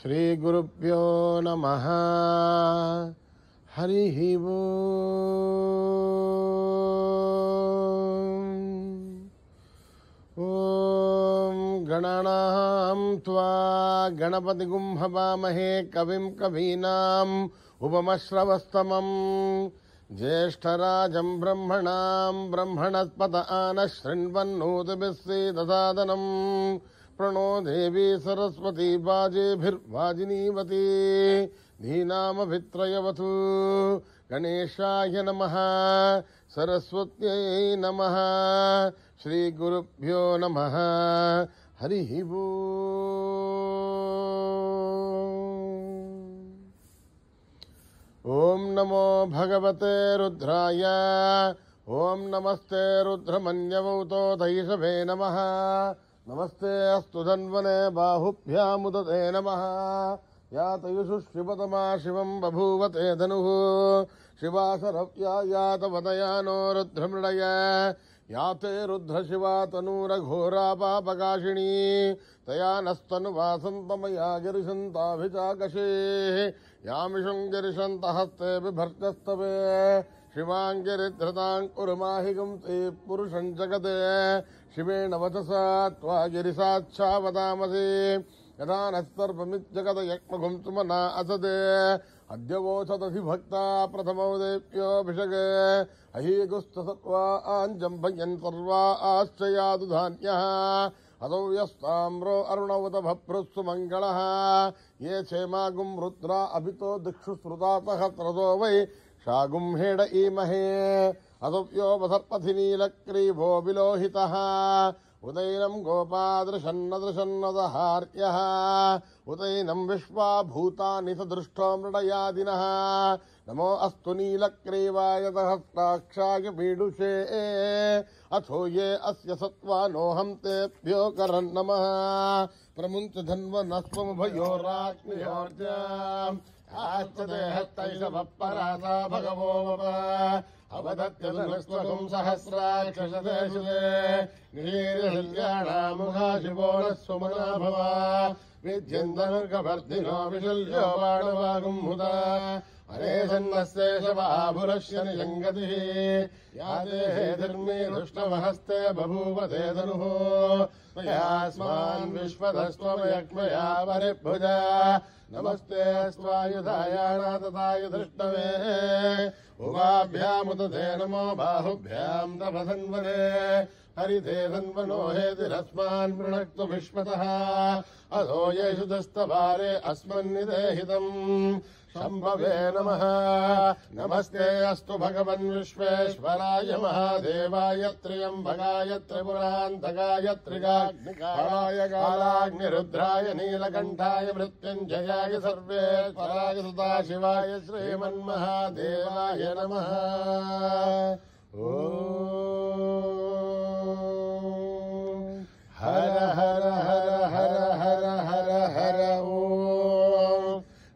శ్రీ గురుభ్యో నమః. హరి ఓం గణానాం త్వా గణపతిగుం హవామహే కవిం కవీనాం ఉపమశ్రవస్తమం జ్యేష్ఠరాజం బ్రహ్మణాం బ్రహ్మణస్పత ఆనః శృణ్వన్నోతిభిः सीदसादनं प्रणो देवी सरस्वती वाजेभिर्वाजिनीवती धीनामभित्रयवतु गणेशाय नमः सरस्वत्यै नमः श्रीगुरुभ्यो नमः हरि ओम नमो भगवते रुद्राय ओम नमस्ते रुद्रमन्यवौतो धैषभे नमः नमस्ते अस्तु धन्वने बाहुभ्यामुदते नमः यातयुषु शिवतमा शिवं बभूवते धनुः शिवासरव्या यातवदयानो रुद्रमृडय याते रुद्रशिवा तनूरघोरा पापकाशिनी तया नस्तनुवासन्तमया गिरिशन्ताभिचाकशे यामिषं गिरिशन्तहस्ते बिभर्गस्तवे शिवाङ्गिरिधृताङ्कुरुमाहिगं ते पुरुषं जगते शिवेण वचसा त्वा गिरिसाच्छा वदामसे यदा नस्तर्पमित्यगतयक्मघुं सुमना असदे अद्य वोचदधिभक्ता प्रथमो देव्योऽभिषगे अहीगुस्तसत्त्वा आञ्जम्भयन् सर्वा आश्च यादु धान्यः अदौ यस्ताम्रो अरुणवतभभ्रुस्सु मङ्गलः ये क्षेमागुं रुद्रा अभितो दिक्षु श्रुता सहस्रतो वै शागुं हेड ईमहे अदव्यो वसर्पथि नीलक्रीवो विलोहितः उदैनं गोपादृशन्नदृशन्नदहार्यः उदैनं विश्वाभूतानि सदृष्टो मृडयादिनः नमो अस्तु नीलक्रीवाय सहस्राक्षाय पीडुषे अथो ये अस्य सत्त्वानोऽहं तेभ्यो करन् नमः प्रमुञ्च धन्वनस्त्वमुभयोराग्नियोर्जाम् आश्चदेहस्तैषवपरासा भगवो वप अवदत्यनुस्त्वं सहस्राक्षशदेशुले निरीर्यल्याणामुखा शिवो नः सुमना भव विद्यन्तनुर्गवर्धिनो विशल्यो बाणवागुं मुदा अरे सन्नस्तेशवाभुरस्य निजङ्गतिः याते धर्मे दुष्टमहस्ते बभूवते धनुः मयास्मान् विश्वतस्त्वमयक्मया परिभुजा नमस्ते स्वायुधायाणा तथाय दृष्टवे उभाभ्यामुदते नमो बाहुभ्यां तपसन्वने हरिते धन्वनो हेतिरस्मान् वृणक्तु विश्वतः अधो येषु दस्तभारे अस्मन्निदेहितम् शम्भवे नमः नमस्ते अस्तु भगवन् विश्वेश्वराय महादेवाय त्र्यम्बकाय त्रिपुरान्तकाय त्रिकाग्निकाय कालाग्निरुद्राय नीलकण्ठाय मृत्युञ्जयाय सर्वेश्वराय सदाशिवाय श्रीमन्महादेवाय नमः हर हर हर हर हर हर हर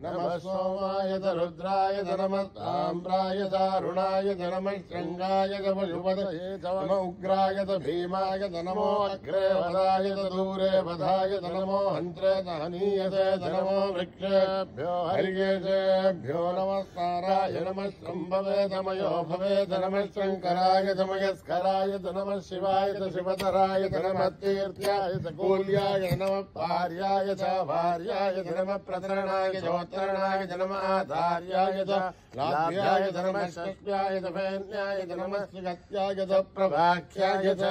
नमः सोमाय रुद्राय नमः ताम्राय दारुणाय नमः शृङ्गाय पशुपतये नमो उग्राय भीमाय नमो अग्रे वदाय दूरे वधाय नमो हन्त्रे हनीयते नमो वृक्षेभ्यो हरिकेशेभ्यो नमस्काराय नमः शम्भवे तमयो भवे नमः शङ्कराय तमयस्कराय नमः शिवाय शिवतराय नमः तीर्थ्याय कूल्याय नमः भार्याय च भार्याय नमः प्रतरणाय ज्योतिर्णाय नमः आधार्याय च लाभ्याय नमः षष्ट्याय फेन्याय नमः सुगत्याय च प्रभाख्याय च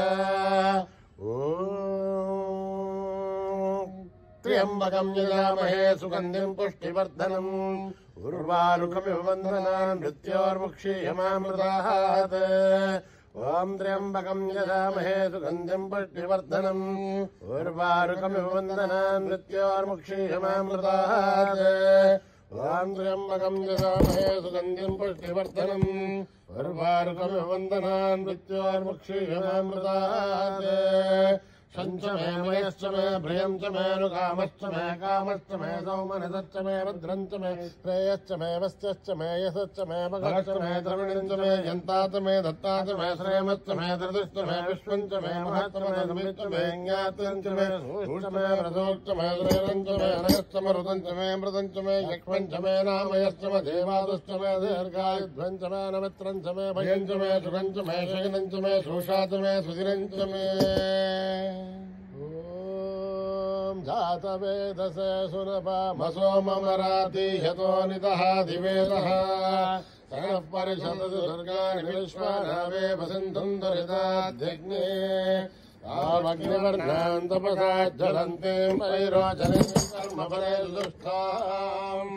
त्र्यम्बकं यजामहे सुगन्धिं पुष्टिवर्धनम् उर्वारुकमिव बन्धनान् मृत्योर्मुक्षीयमामृतात् ओम त्र्यम्बकं यजामहे सुगन्धिं पुष्टिवर्धनम् उर्वारुकमिव बन्धनान् मृत्योर्मुक्षीयमामृतात् ओम त्र्यम्बकं यजामहे सुगन्धिं पुष्टिवर्धनम् उर्वारुकमिव बन्धनान् मृत्योर्मुक्षीयमामृतात् क्षञ्च मे मयश्च मे भ्रियञ्च मे नुकामश्च मे कामश्च मे सौमनसश्च मे भद्रञ्च मे श्रेयश्च मे वस्यश्च मे यशश्च मे मगश्च मे द्रविणञ्च मे यन्तात् मे दत्तात् मे श्रेयश्च मे धृतश्च मे विश्वञ्च मे महश्च मे समिश्च मे ज्ञातञ्च मे सूश्च मे व्रतोश्च मे श्रेयञ्च मे अनगश्च मरुतञ्च मे मृतञ्च मे यक्ष्मञ्च मे नामयश्च मे देवादश्च मे दीर्घायुध्वञ्च मे नमित्रञ्च मे भयञ्च मे सुखञ्च मे शयनञ्च मे शोषाच मे सुधिरञ्च मे जातवेदसे सुनपामसो ममराति यतो नितः दिवेदः सनः परिषदति दुर्गाणि विश्वानावे वसन्तम् दुरिताध्यग्ने तामग्निवर्णाम् तपसा ज्वलन्ते वैरोचने कर्मफले दुष्टाम्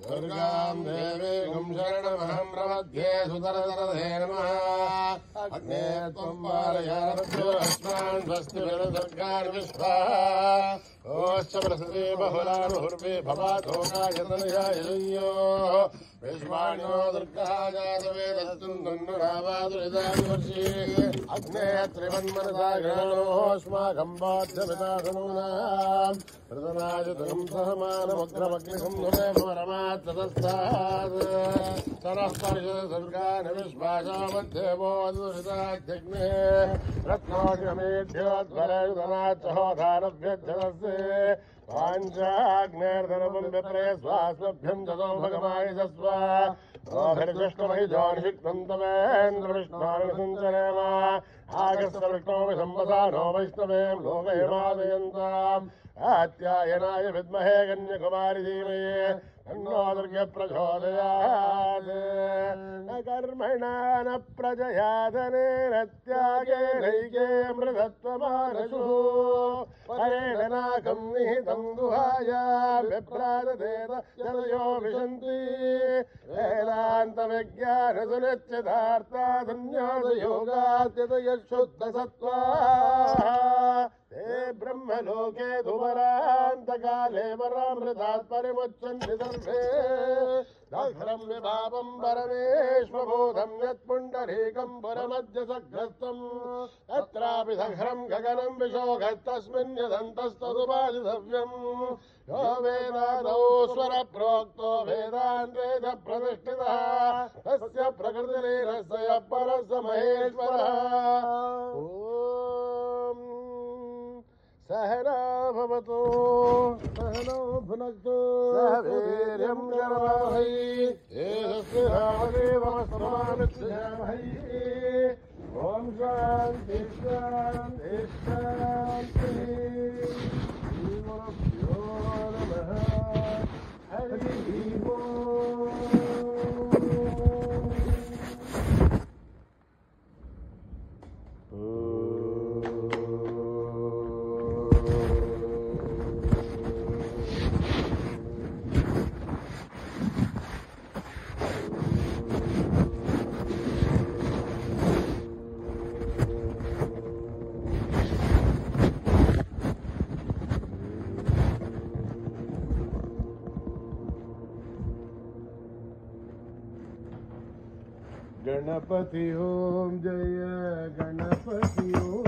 दुर्गाम् देवीम् शरणमहम् प्रपद्ये सुतरतरधे नमः अग्ने त्वम् पालयारभ्यो अस्मान् स्वस्ति दुर्गाणि विश्वाः ओश्च प्रसृते बहुलानुर्वे भवातोकायतनयाययो विश्वाण्यो दुर्गः जातवेदस्तुन्दुरावादुरिदावर्षि अग्ने त्रिवन्मनसा गणोऽस्माकम् बाध्यमितासनूनाम् प्रतनायतकम् सहमानमग्रमग्निकम् नुमे परमात्ततस्तात् सरः परिषद दुर्गानि विश्वासा मध्येवो दुरिताध्यग्ने रत्नोषमेभ्योद्वरयुधनाच्चहोधारभ्यज्जलस्य पाञ्चाग्नेर्धनवम् विप्रे स्वास्मभ्यम् ततो भगवाय सस्व ओभिर्विष्णुमहिजोनिषिक्तम् तमेन्द्रविष्णोर्विसञ्चरेम आगस्तविष्णोः सम्पदानो वैष्णवेम् लोकहिमादयन्ताम् आत्यायनाय विद्महे कन्याकुमारी धीमहि तन्नो दुर्गे प्रचोदयात् न कर्मणा न प्रजया धनेन त्यागेनैके मृतत्वमानसु परेण नाकम् निहितम् दुहाया विप्रादधेन जनयो विशन्ति वेदान्तविज्ञानसुनिश्चितार्था संन्यासयोगाद्यतयशुद्धसत्त्वाः ते ब्रह्मलोके धुमरान्तकाले वरामृतात् परिमुच्यन्ति सर्वे दघ्रम् विभावम् परमेश्वभूतम् यत्पुण्डरीकम् पुरमध्यसग्रस्तम् तत्रापि दघ्रम् गगनम् विशोघस्तस्मिन् यदन्तस्तदुपादितव्यम् यो वेदादौ स्वरप्रोक्तो वेदान्तेन प्रतिष्ठितः तस्य प्रकृतिरीरस्य परस्य महेश्वरः सहना भवतु सहनो भुनक्तु सह वीर्यं करवावहै तेजस्वी रामदेवमस्तमामित्यामहै ओम शान्ति शान्ति शान्तिः श्रीगुरुभ्यो नमः हरिः ओम् गणपति ओम जय गणपति ओम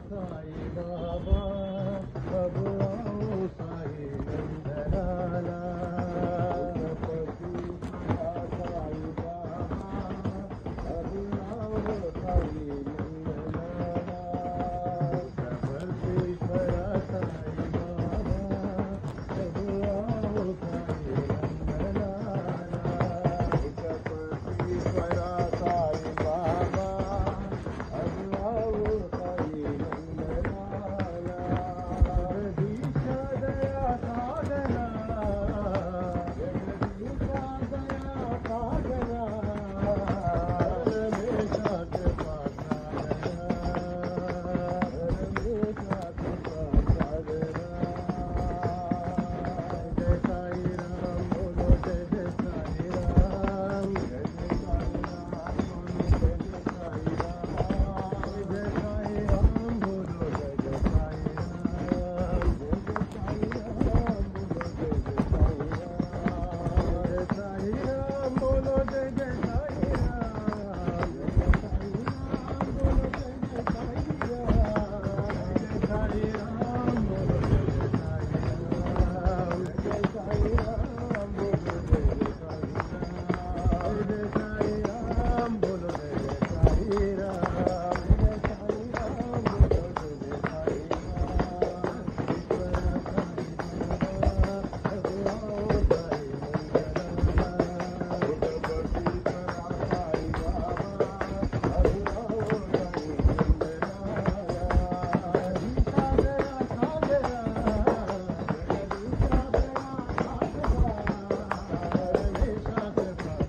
साई बाबा अब आओ साई नंदलाला साई बाबा अब आओ साई नंदलाला सबरीश्वरा साई बाबा अब आओ साई नंदलाला सबरीश्वरा साई बाबा अब आओ साई नंदलाला जगदीशा दया सागरा जगदीशा दया सागरा रमेशा कृपा सागरा रमेशा कृपा सागरा जय साई राम बोलो जय जय साई राम जय जय साई राम बोलो जय जय साई राम जय साई राम बोलो जय जय साई राम जय जय साई राम बोलो जय जय साई राम जय साई राम बोलो जय जय साई राम जय जय साई राम बोलो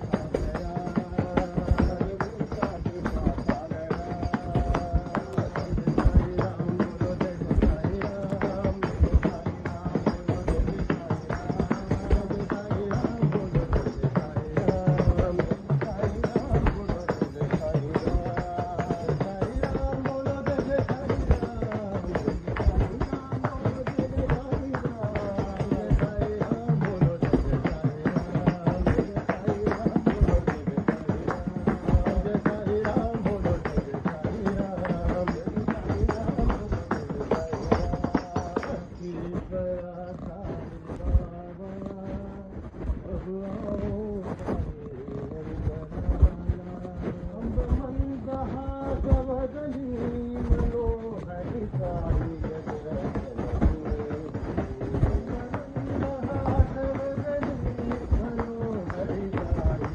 जय जय साई राम जय जय साई राम बोलो जय जय साई राम जय साई राम बोलो जय जय साई राम जय साई राम बोलो जय जय साई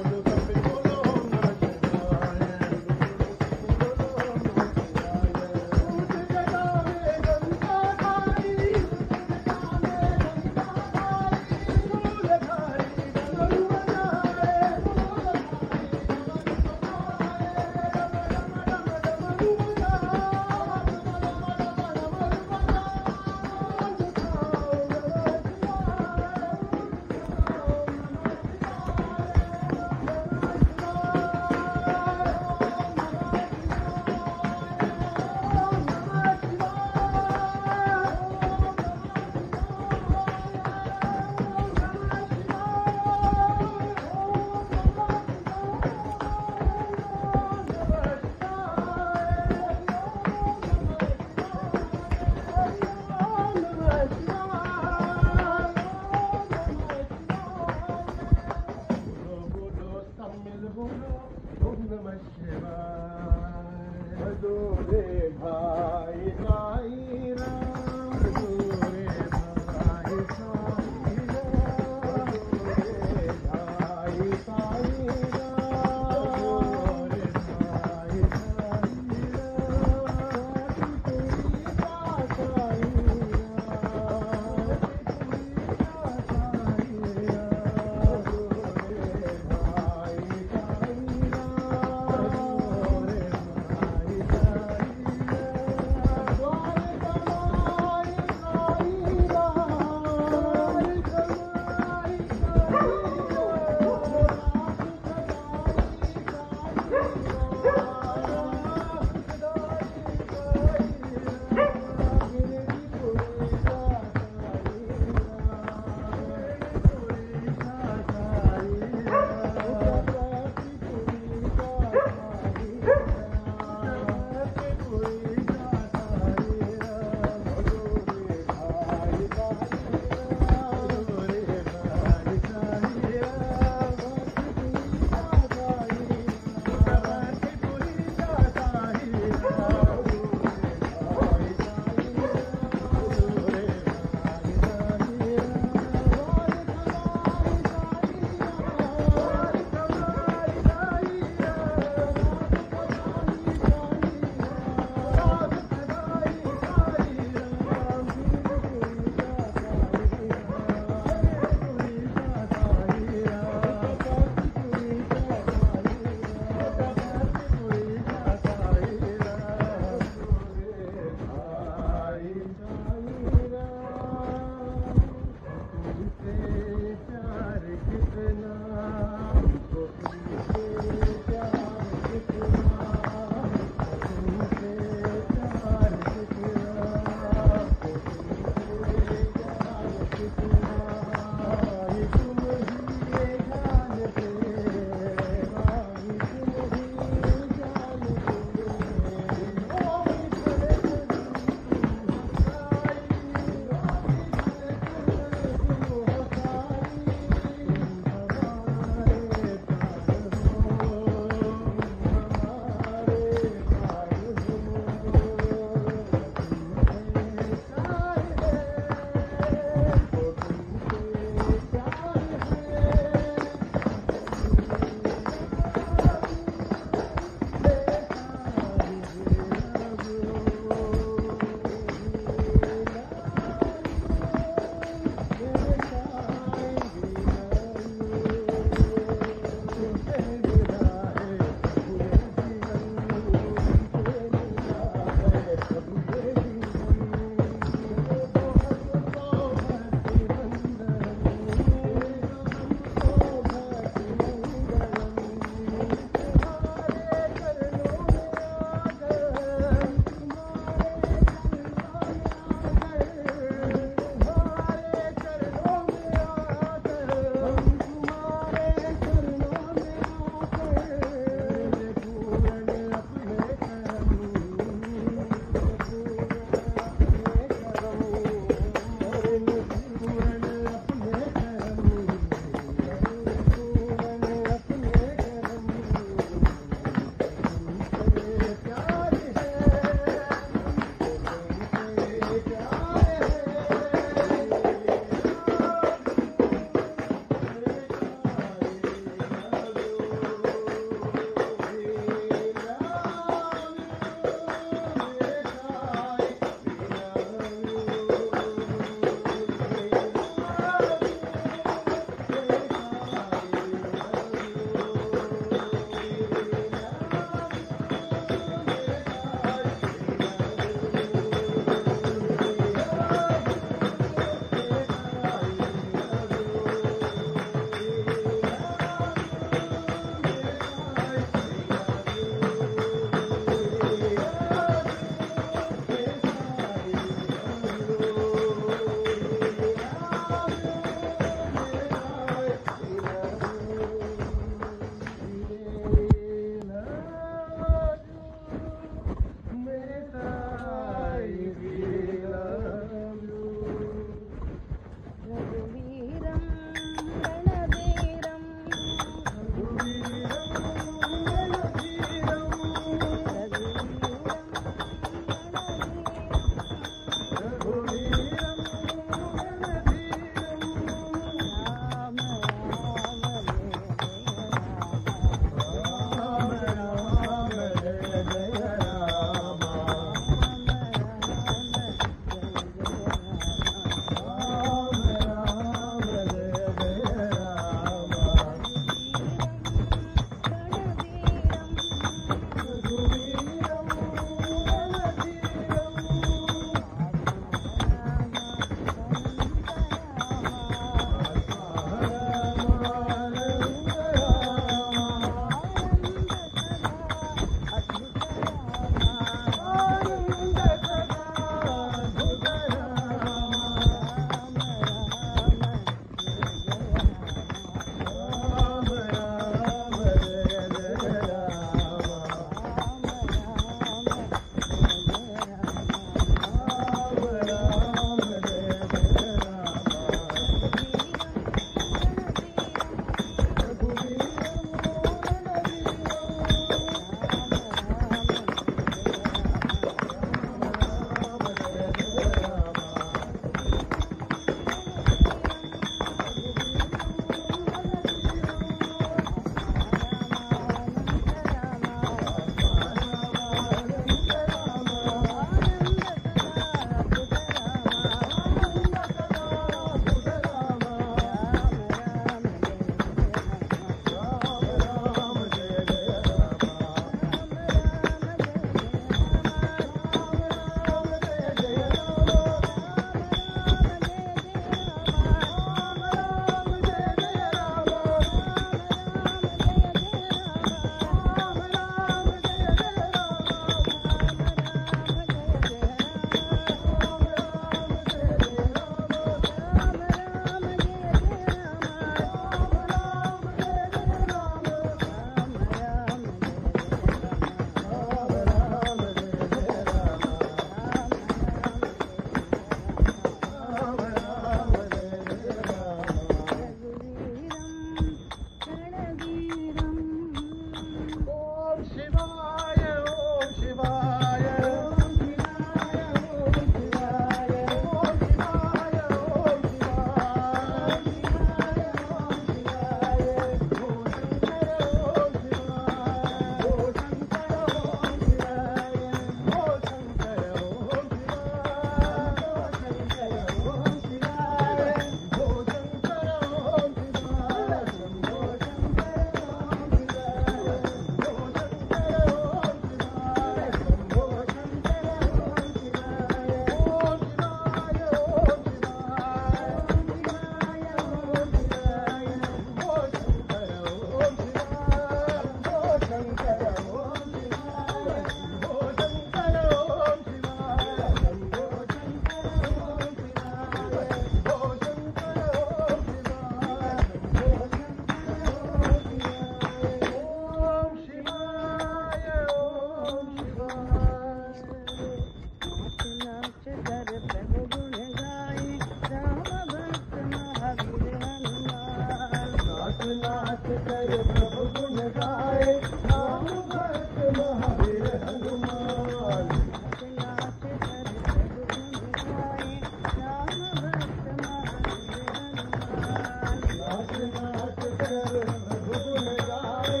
प्रभु गुण गाए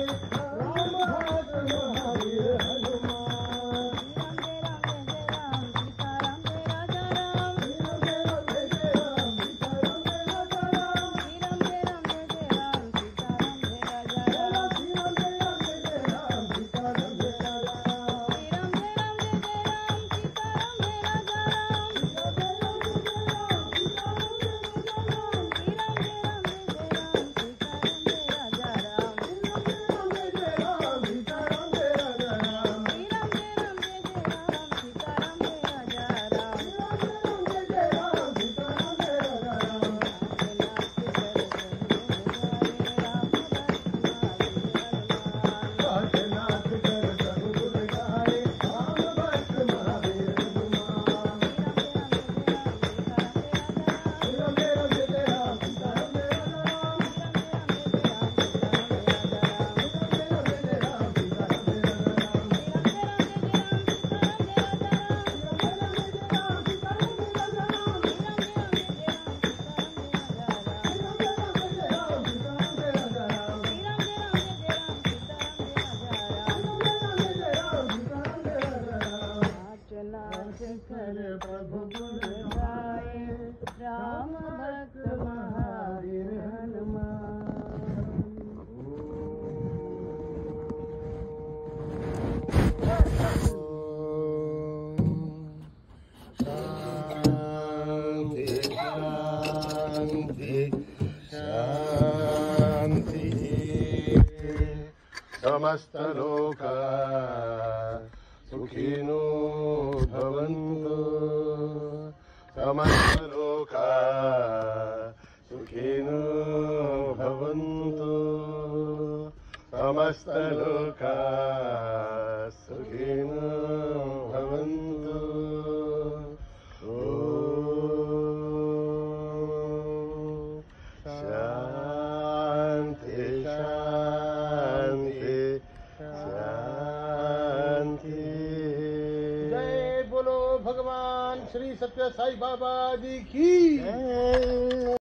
राम भक्त महावीर शांति शांति शांति समस्त लोक सुखिनो भवन्तु समस्त लोक सुखिनो भवन्तु समस्त लोक सुखिनो भवन्तु शांति शांति शांति। जय बोलो भगवान श्री सत्य साई बाबा जी की।